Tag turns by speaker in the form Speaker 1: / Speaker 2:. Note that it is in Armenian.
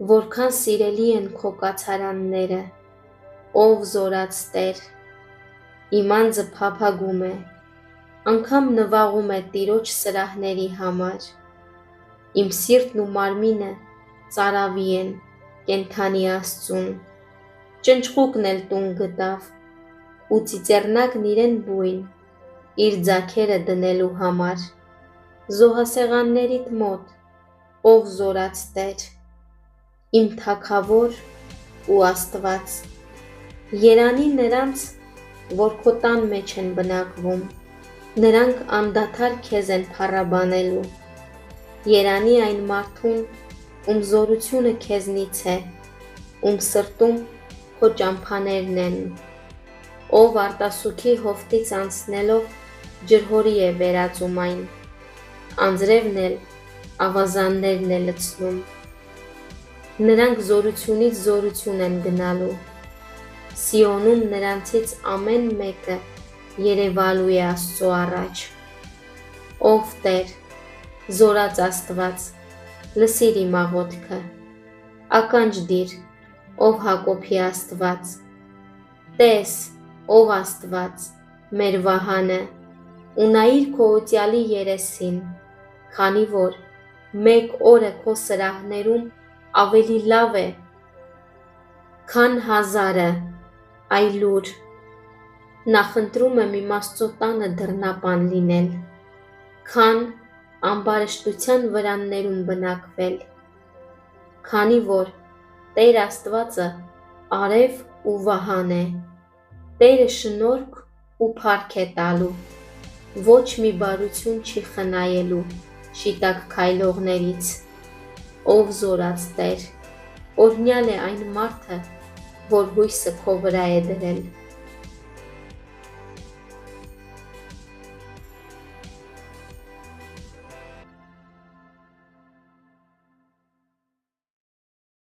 Speaker 1: որքան սիրելի են քո կացարանները, ով զորած Տեր, իմ անձը փափագում է, անգամ նվաղում է Տիրոջ սրահների համար, իմ սիրտն ու մարմինը ծարավի են կենդանի Աստծուն, ճնճղուկն էլ տուն գտավ, ու ծիծեռնակն իրեն բույն, իր ձագերը դնելու համար, զոհասեղաններիդ մոտ, ով զորած Տեր, իմ թագավոր ու Աստված, երանի նրանց, որ քո տան մեջ են բնակվում, նրանք անդադար քեզ են փառաբանելու, երանի այն մարդուն, ում զորությունը քեզնից է, ում սրտում քո ճամփաներն են, ով արտասուքի հովտից անցնելով ջրհորի է վերածում այն, անձրևն էլ ավազաններն է լցնում, նրանք զորությունից զորություն են գնալու, Սիոնում նրանցից ամեն մեկը երևալու է Աստծո առաջ, ով Տեր, զորած Աստված, լսիր իմ աղոթքը, ականջ դիր, ով Հակոբի Աստված, տես, ով Աստված, մեր վահանը, ու նայիր քո օծյալի երեսին, քանի որ մեկ օրը քո սրահներում ավելի լավ է, քան 1000-ը, այլուր, նախընտրում եմ իմ Աստծո տանը դռնապան լինել, քան ամբարշտության վրաններում բնակվել, քանի որ Տեր Աստվածը արև ու վահան է, Տերը շնորհք ու փառք է տալու, ոչ մի բարություն չի խնայելու շիտակ քայլողներից, ով զորած Տեր, օրհնյալ է այն մարդը, որ հույսը քո վրա է դրել։